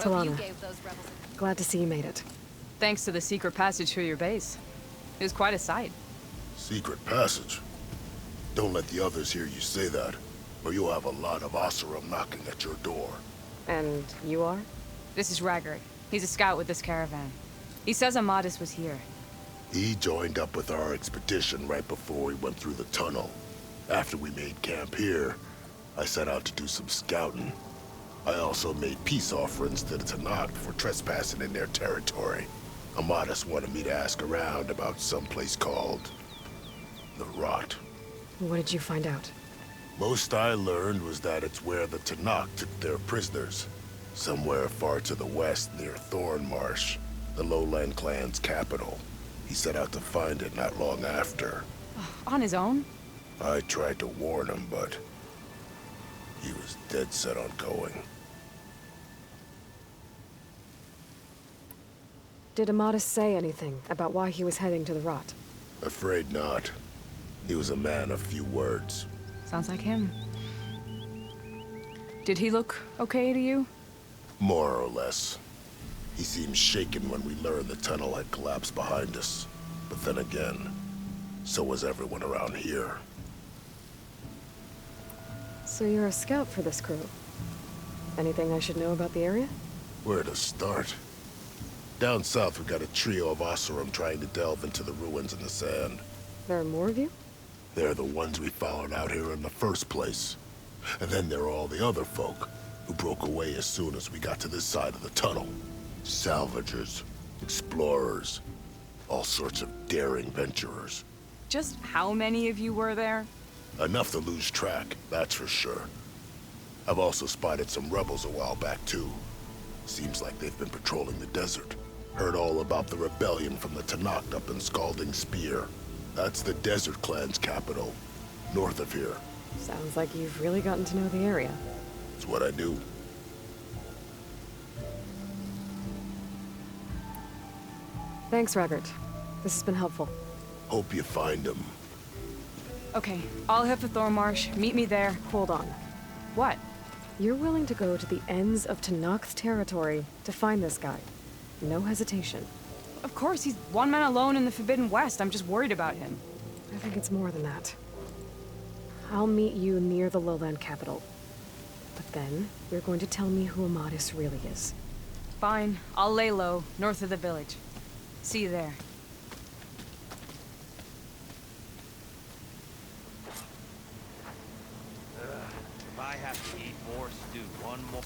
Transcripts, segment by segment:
Talana, glad to see you made it. Thanks to the secret passage through your base. It was quite a sight. Secret passage? Don't let the others hear you say that, or you'll have a lot of Oseram knocking at your door. And you are? This is Raggart. He's a scout with this caravan. He says Amadis was here. He joined up with our expedition right before we went through the tunnel. After we made camp here, I set out to do some scouting. I also made peace offerings to the Tenakth for trespassing in their territory. Amadis wanted me to ask around about some place called the Rot. What did you find out? Most I learned was that it's where the Tenakth took their prisoners. Somewhere far to the west near Thornmarsh, the Lowland clan's capital. He set out to find it not long after. On his own? I tried to warn him, but he was dead set on going. Did Amadis say anything about why he was heading to the Rot? Afraid not. He was a man of few words. Sounds like him. Did he look okay to you? More or less. He seemed shaken when we learned the tunnel had collapsed behind us. But then again, so was everyone around here. So you're a scout for this crew. Anything I should know about the area? Where to start? Down south, we got a trio of Oseram trying to delve into the ruins in the sand. There are more of you? They're the ones we followed out here in the first place. And then there are all the other folk, who broke away as soon as we got to this side of the tunnel. Salvagers, explorers, all sorts of daring venturers. Just how many of you were there? Enough to lose track, that's for sure. I've also spotted some rebels a while back, too. Seems like they've been patrolling the desert. Heard all about the rebellion from the Tenakth up in Scalding Spear. That's the Desert Clan's capital, north of here. Sounds like you've really gotten to know the area. It's what I do. Thanks, Raggart. This has been helpful. Hope you find them. Okay, I'll head for Thornmarsh. Meet me there. Hold on. What? You're willing to go to the ends of Tenakth's territory to find this guy. No hesitation. Of course, he's one man alone in the Forbidden West. I'm just worried about him. I think it's more than that. I'll meet you near the Lowland capital. But then, you're going to tell me who Amadis really is. Fine. I'll lay low, north of the village. See you there. If I have to eat more stew, one more...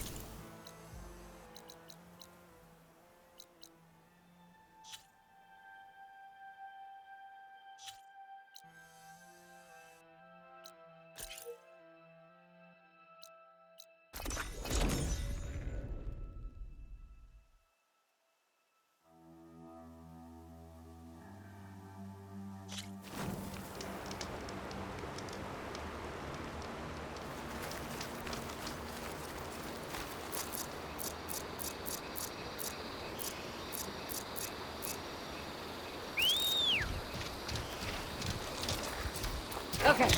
Okay.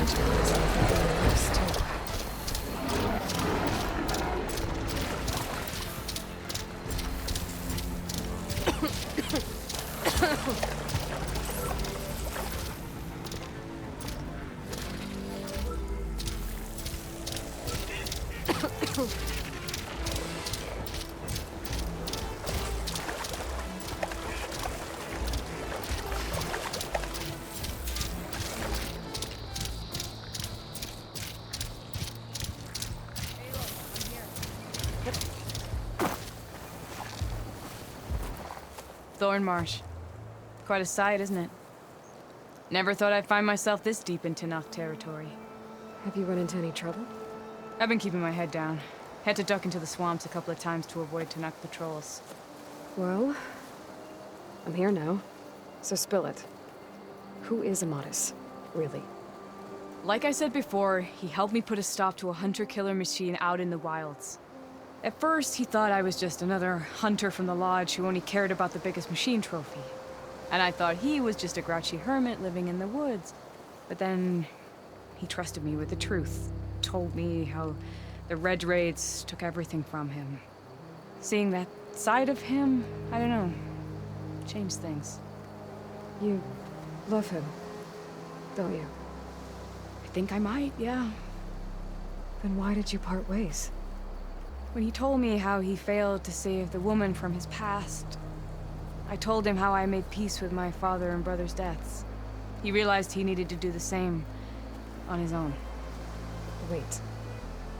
attention to this anything worse, too. Thornmarsh. Quite a sight, isn't it? Never thought I'd find myself this deep in Tenakth territory. Have you run into any trouble? I've been keeping my head down. Had to duck into the swamps a couple of times to avoid Tenakth patrols. Well, I'm here now, so spill it. Who is Amadis, really? Like I said before, he helped me put a stop to a hunter-killer machine out in the wilds. At first, he thought I was just another hunter from the Lodge who only cared about the biggest machine trophy. And I thought he was just a grouchy hermit living in the woods. But then, he trusted me with the truth. Told me how the Red Raids took everything from him. Seeing that side of him, I don't know, changed things. You love him, don't you? I think I might, yeah. Then why did you part ways? When he told me how he failed to save the woman from his past, I told him how I made peace with my father and brother's deaths. He realized he needed to do the same on his own. Wait.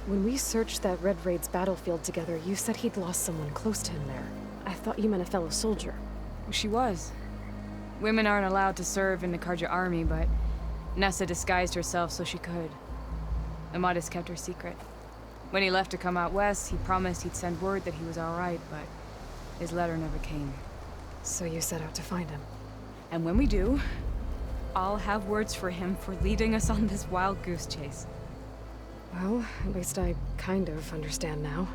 When we searched that Red Raid's battlefield together, you said he'd lost someone close to him there. I thought you meant a fellow soldier. She was. Women aren't allowed to serve in the Karja army, but Nessa disguised herself so she could. Amadis kept her secret. When he left to come out west, he promised he'd send word that he was all right, but his letter never came. So you set out to find him. And when we do, I'll have words for him for leading us on this wild goose chase. Well, at least I kind of understand now.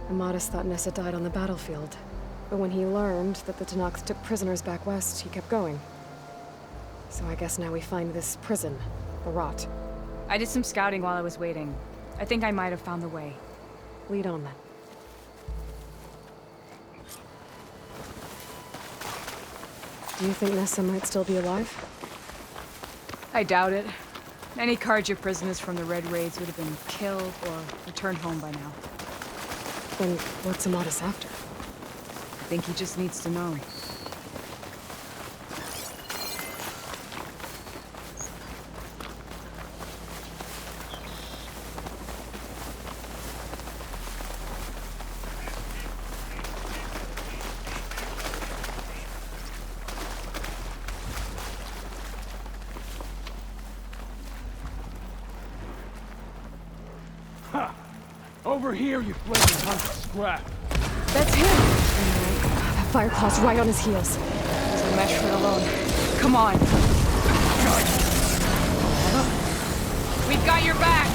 Amadis thought Nessa died on the battlefield, but when he learned that the Tenakth took prisoners back west, he kept going. So I guess now we find this prison, the Rot. I did some scouting while I was waiting. I think I might have found the way. Lead on then. Do you think Nessa might still be alive? I doubt it. Any Karja prisoners from the Red Raids would have been killed or returned home by now. Then what's Amadis after? I think he just needs to know. Over here, you flaming hunk of scrap. That's him! That Fireclaw's right on his heels. Doesn't mesh for it alone. Come on. We've got your back!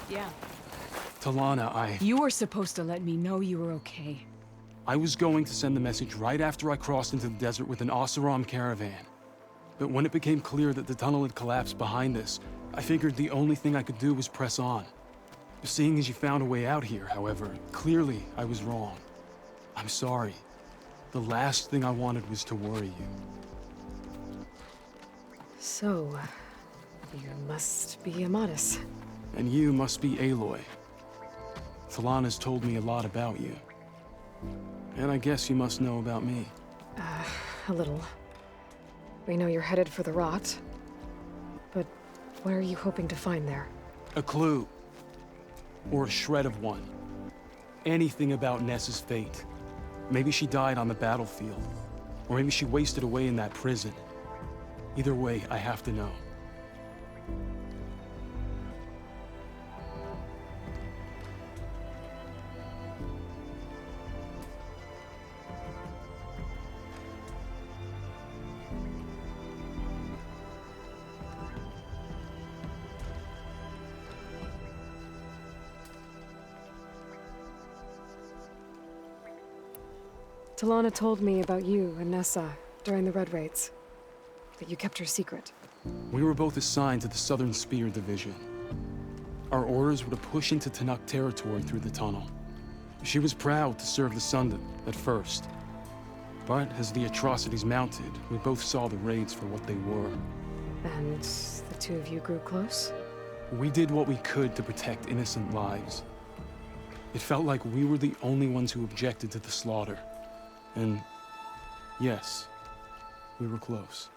Yeah. Talana, You were supposed to let me know you were okay. I was going to send the message right after I crossed into the desert with an Oseram caravan. But when it became clear that the tunnel had collapsed behind us, I figured the only thing I could do was press on. Seeing as you found a way out here, however, clearly I was wrong. I'm sorry. The last thing I wanted was to worry you. So, you must be Amadis. And you must be Aloy. Talana's told me a lot about you. And I guess you must know about me. A little. We know you're headed for the Rot. But what are you hoping to find there? A clue. Or a shred of one. Anything about Ness's fate. Maybe she died on the battlefield. Or maybe she wasted away in that prison. Either way, I have to know. Talana told me about you and Nessa during the Red Raids. That you kept her secret. We were both assigned to the Southern Spear Division. Our orders were to push into Tenakth territory through the tunnel. She was proud to serve the Sundom at first. But as the atrocities mounted, we both saw the raids for what they were. And the two of you grew close? We did what we could to protect innocent lives. It felt like we were the only ones who objected to the slaughter. And yes, we were close.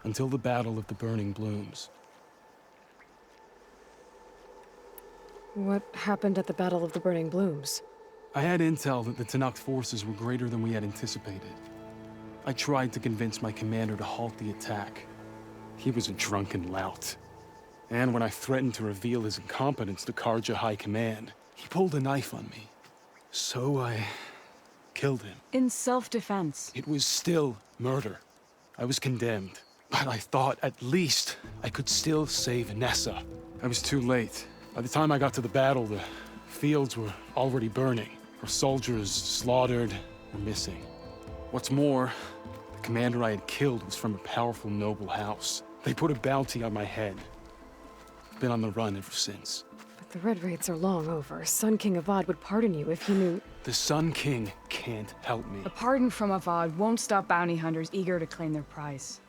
Until the Battle of the Burning Blooms. What happened at the Battle of the Burning Blooms? I had intel that the Tenakth forces were greater than we had anticipated. I tried to convince my commander to halt the attack. He was a drunken lout. And when I threatened to reveal his incompetence to Karja High Command, he pulled a knife on me. So I killed him. In self-defense. It was still murder. I was condemned. But I thought at least I could still save Nessa. I was too late. By the time I got to the battle, the fields were already burning. Our soldiers slaughtered or missing. What's more, the commander I had killed was from a powerful noble house. They put a bounty on my head. Been on the run ever since. But the Red Raids are long over. Sun King Avad would pardon you if he knew... The Sun King can't help me. A pardon from Avad won't stop bounty hunters eager to claim their prize.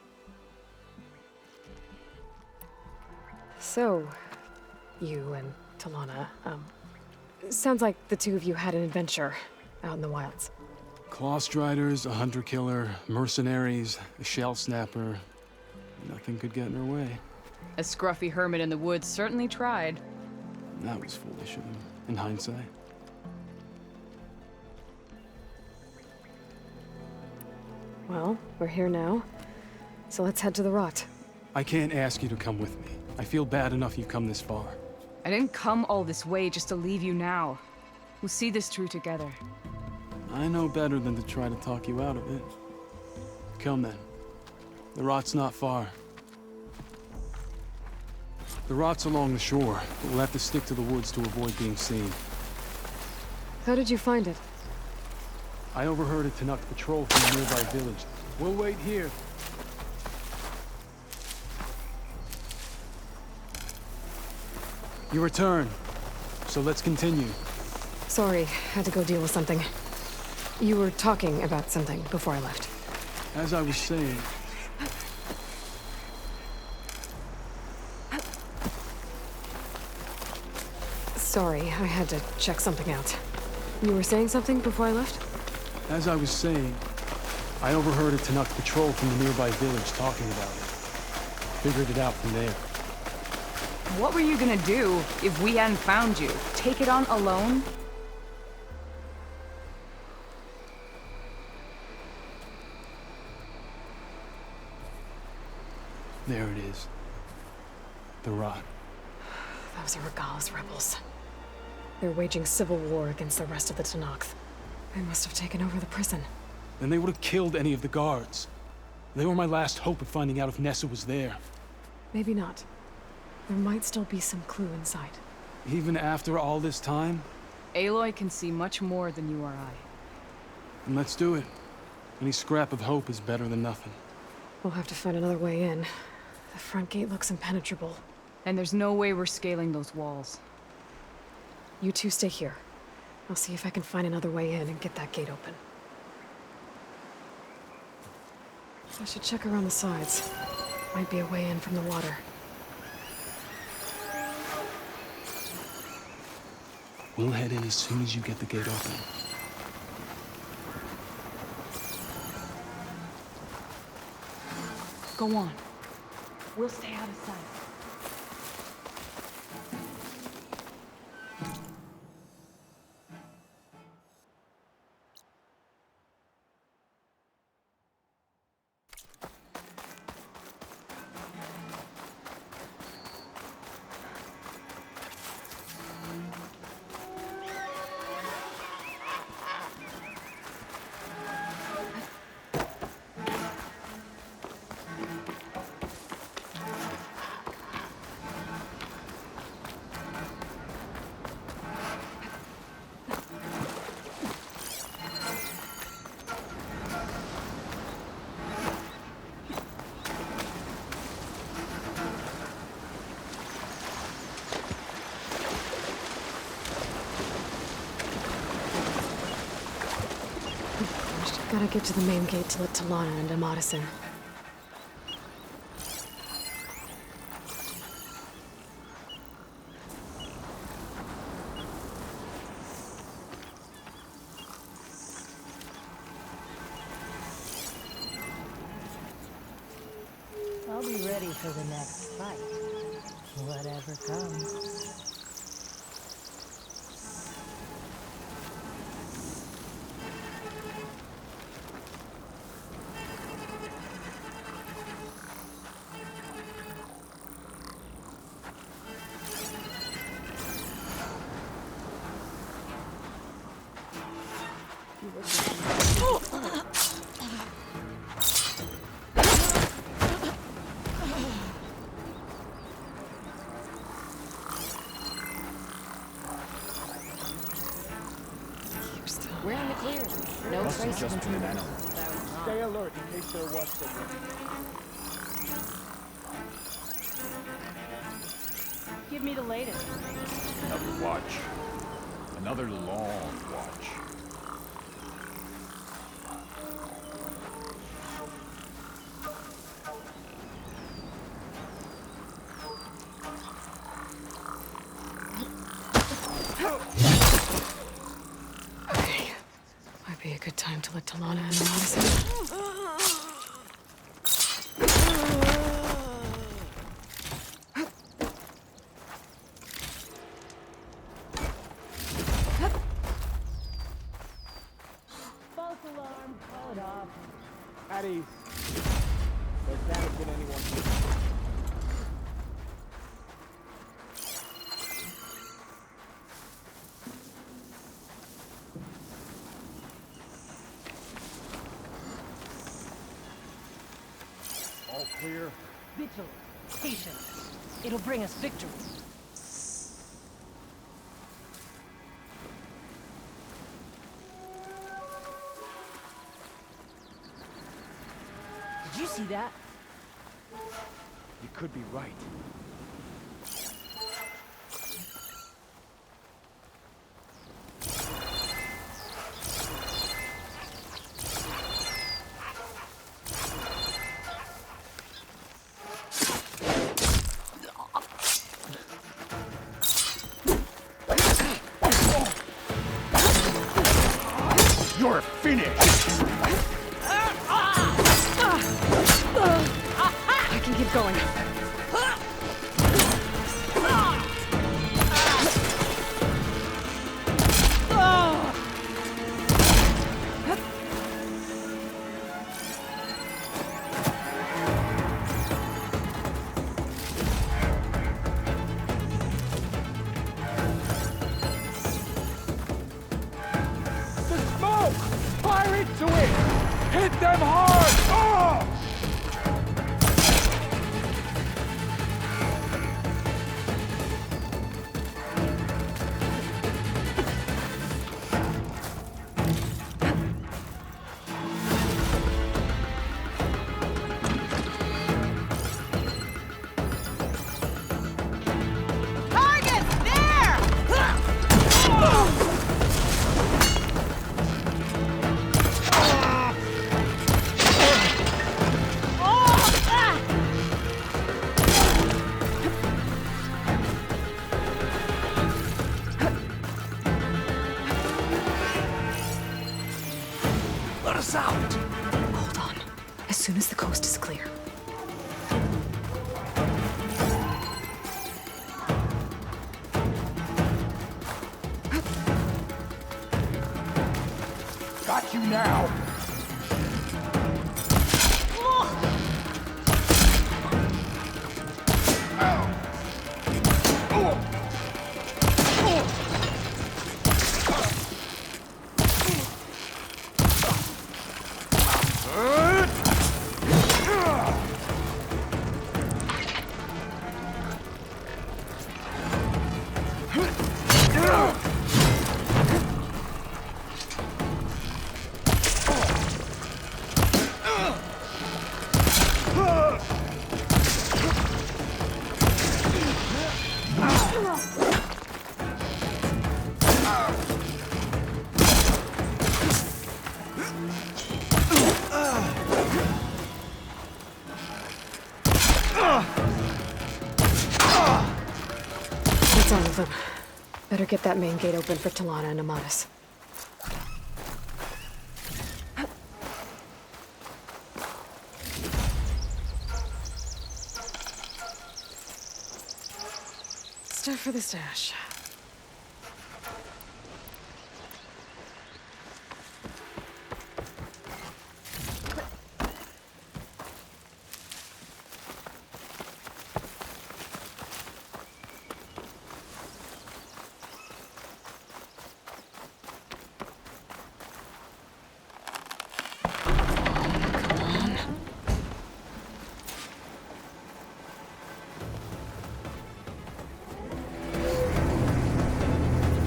So, you and Talana, sounds like the two of you had an adventure out in the wilds. Clawstriders, a hunter-killer, mercenaries, a shell snapper. Nothing could get in her way. A scruffy hermit in the woods certainly tried. That was foolish of him, in hindsight. Well, we're here now, so let's head to the Rot. I can't ask you to come with me. I feel bad enough you've come this far. I didn't come all this way just to leave you now. We'll see this through together. I know better than to try to talk you out of it. Come then. The Rot's not far. The Rot's along the shore, but we'll have to stick to the woods to avoid being seen. How did you find it? I overheard a Tenakth patrol from a nearby village. We'll wait here. You return, so let's continue. Sorry, had to go deal with something. You were talking about something before I left. As I was saying... Sorry, I had to check something out. You were saying something before I left? As I was saying, I overheard a Tenakth patrol from the nearby village talking about it. Figured it out from there. What were you gonna do if we hadn't found you? Take it on alone? There it is. The Rot. Those are Regal's rebels. They're waging civil war against the rest of the Tenakth. They must have taken over the prison. Then they would have killed any of the guards. They were my last hope of finding out if Nessa was there. Maybe not. There might still be some clue inside. Even after all this time? Aloy can see much more than you or I. And let's do it. Any scrap of hope is better than nothing. We'll have to find another way in. The front gate looks impenetrable. And there's no way we're scaling those walls. You two stay here. I'll see if I can find another way in and get that gate open. I should check around the sides. Might be a way in from the water. We'll head in as soon as you get the gate open. Go on. We'll stay out of sight. Gotta get to the main gate to let Talana and Amadis in. I'll be ready for the next fight. Whatever comes. We're in the clear. No trace of intruders. Stay alert in case there was someone. Give me the latest. Another watch. Another long watch. Okay. Might be a good time to let Talana and Amadis in. False alarm. Call it off. At ease. There's damage in anyone. All clear. Vigil. Patience. It'll bring us victory. Did you see that? You could be right. You're finished! I can keep going. The smoke! Fire into it! Hit them hard! Oh! us out. Hold on. As soon as the coast is clear. Got you now. That's all of them. Better get that main gate open for Talana and Amatis. Stuff for the stash.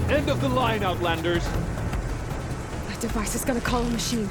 End of the line, Outlanders. That device is gonna call a machine.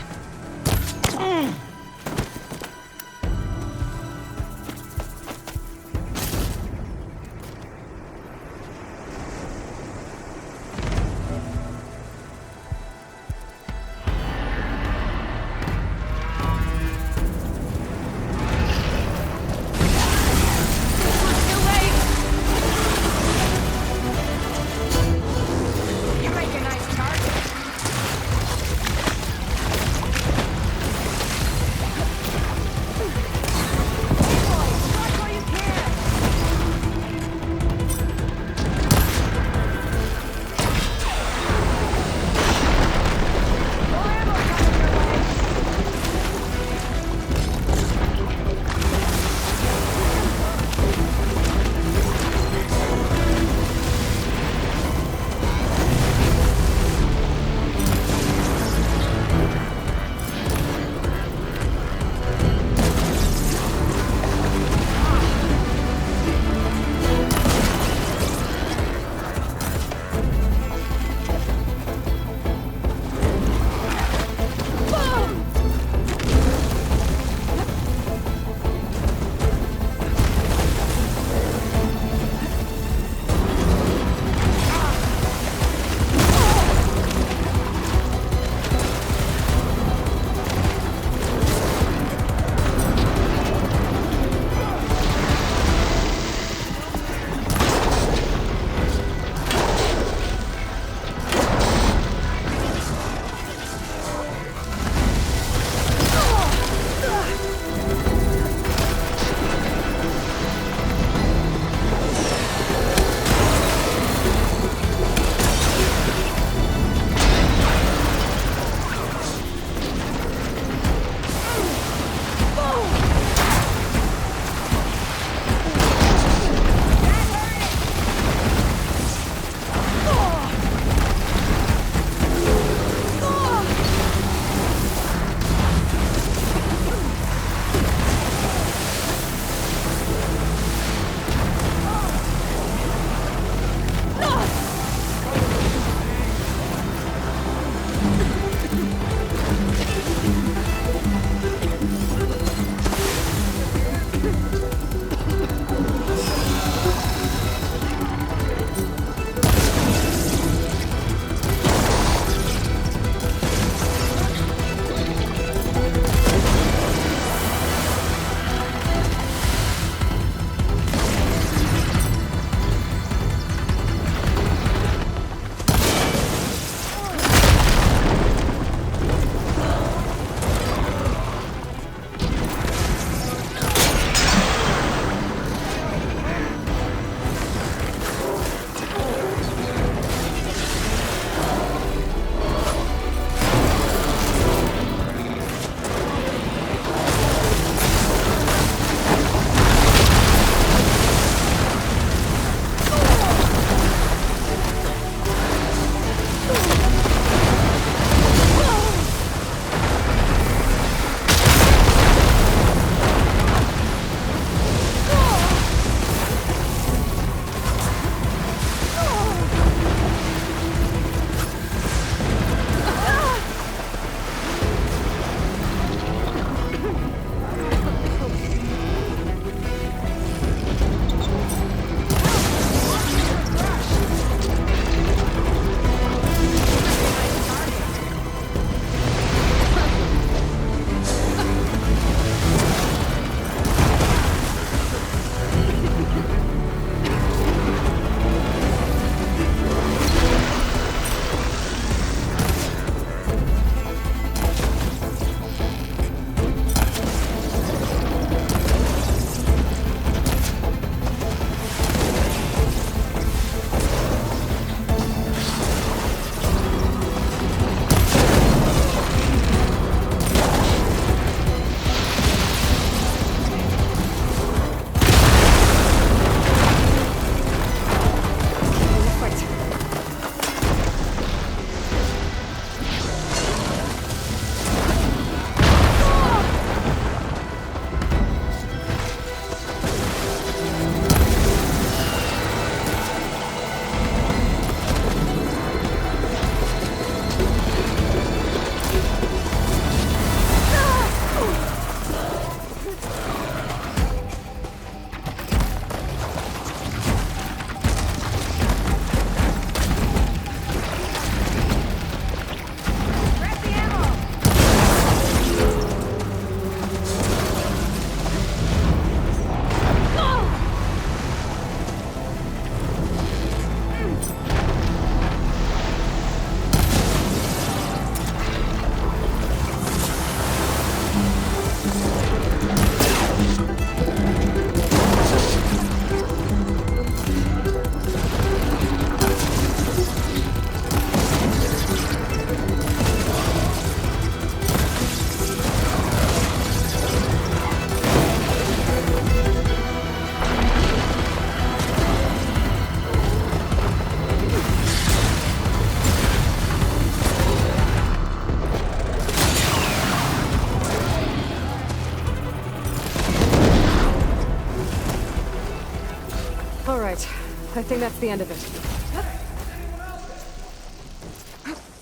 I think that's the end of it.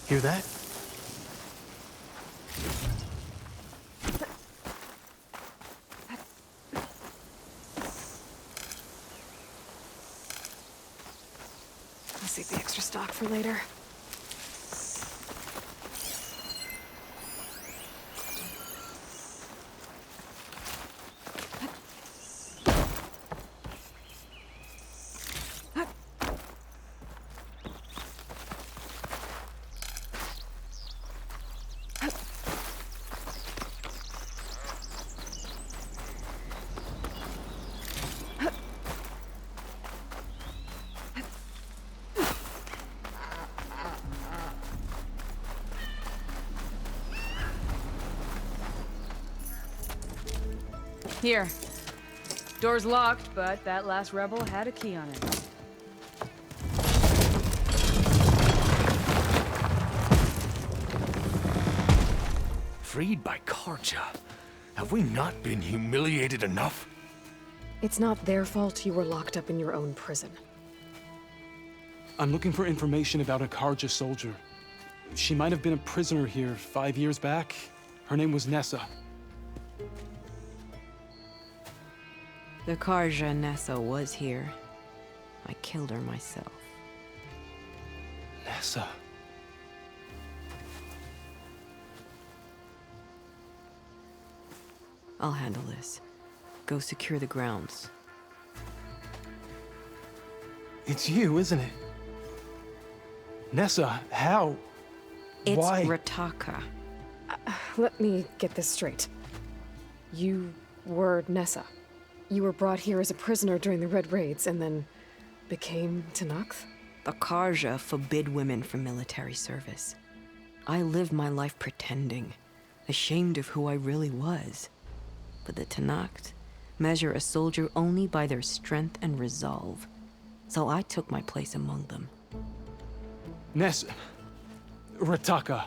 Hear that? I'll save the extra stock for later. Here. Door's locked, but that last rebel had a key on it. Freed by Karja. Have we not been humiliated enough? It's not their fault you were locked up in your own prison. I'm looking for information about a Karja soldier. She might have been a prisoner here 5 years back. Her name was Nessa. The Karja Nessa was here. I killed her myself. Nessa. I'll handle this. Go secure the grounds. It's you, isn't it? Nessa, how? It's Why? Rataka. Let me get this straight. You were Nessa. You were brought here as a prisoner during the Red Raids and then became Tenakth? The Karja forbid women from military service. I lived my life pretending, ashamed of who I really was. But the Tenakth measure a soldier only by their strength and resolve. So I took my place among them. Nessa. Rataka.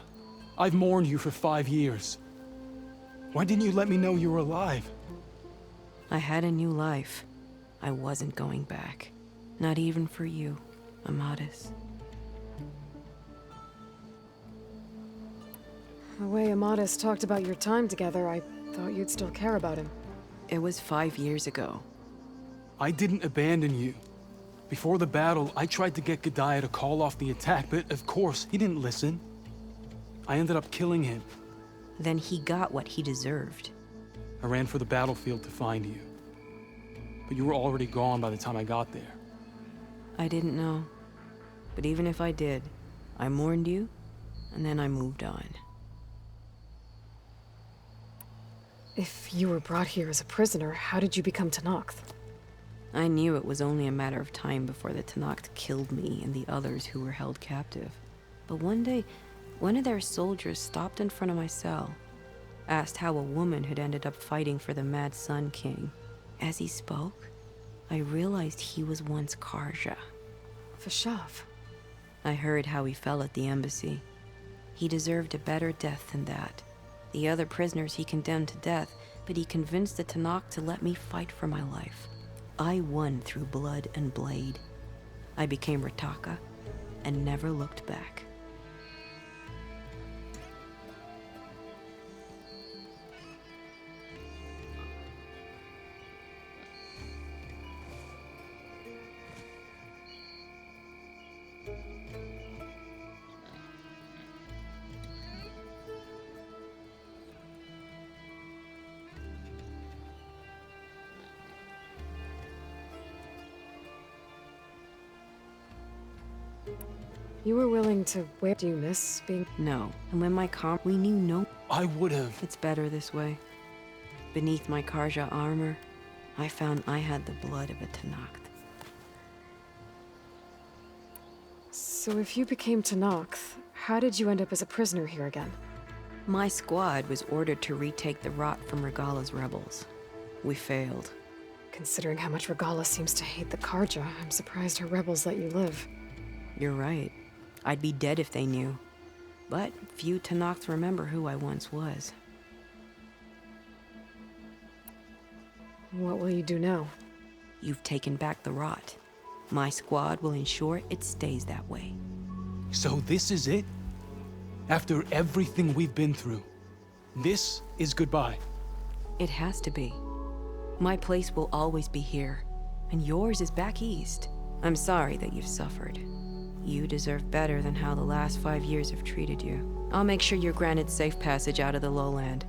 I've mourned you for 5 years. Why didn't you let me know you were alive? I had a new life. I wasn't going back. Not even for you, Amadis. The way Amadis talked about your time together, I thought you'd still care about him. It was 5 years ago. I didn't abandon you. Before the battle, I tried to get G'daiah to call off the attack, but of course, he didn't listen. I ended up killing him. Then he got what he deserved. I ran for the battlefield to find you. But you were already gone by the time I got there. I didn't know. But even if I did, I mourned you, and then I moved on. If you were brought here as a prisoner, how did you become Tenakth? I knew it was only a matter of time before the Tenakth killed me and the others who were held captive. But one day, one of their soldiers stopped in front of my cell, asked how a woman had ended up fighting for the Mad Sun King. As he spoke, I realized he was once Karja. Vashav. I heard how he fell at the embassy. He deserved a better death than that. The other prisoners he condemned to death, but he convinced the Tenakth to let me fight for my life. I won through blood and blade. I became Rataka and never looked back. You were willing to wait. Do you miss being... No, and when my we knew no. I would have. It's better this way. Beneath my Karja armor, I found I had the blood of a Tenakth. So if you became Tenakth, how did you end up as a prisoner here again? My squad was ordered to retake the Rot from Regala's rebels. We failed. Considering how much Regala seems to hate the Karja, I'm surprised her rebels let you live. You're right. I'd be dead if they knew. But few Tenakths remember who I once was. What will you do now? You've taken back the Rot. My squad will ensure it stays that way. So this is it? After everything we've been through, this is goodbye. It has to be. My place will always be here, and yours is back east. I'm sorry that you've suffered. You deserve better than how the last 5 years have treated you. I'll make sure you're granted safe passage out of the lowland.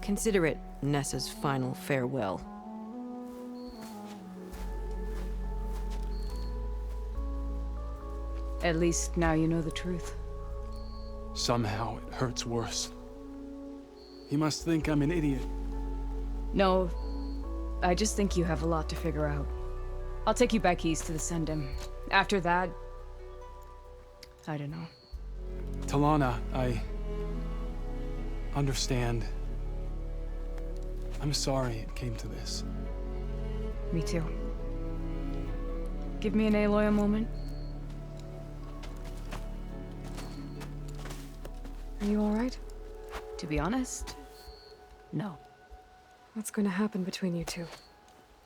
Consider it Nessa's final farewell. At least now you know the truth. Somehow it hurts worse. He must think I'm an idiot. No, I just think you have a lot to figure out. I'll take you back east to the Sendem. After that, I don't know. Talana, I understand. I'm sorry it came to this. Me too. Give me an Aloy a moment. Are you alright? To be honest, no. What's going to happen between you two?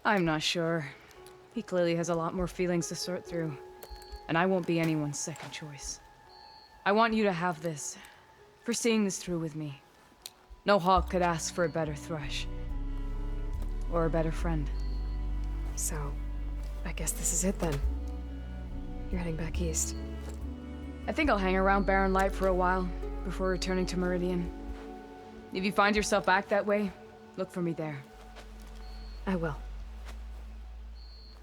I'm not sure. He clearly has a lot more feelings to sort through. And I won't be anyone's second choice. I want you to have this, for seeing this through with me. No hawk could ask for a better thrush. Or a better friend. So, I guess this is it then. You're heading back east. I think I'll hang around Barren Light for a while, before returning to Meridian. If you find yourself back that way, look for me there. I will.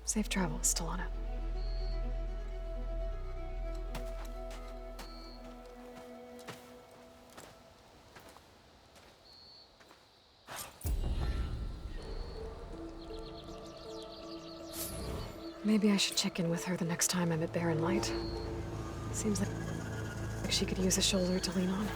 Safe travels, Talana. Maybe I should check in with her the next time I'm at Barren Light. Seems like she could use a shoulder to lean on.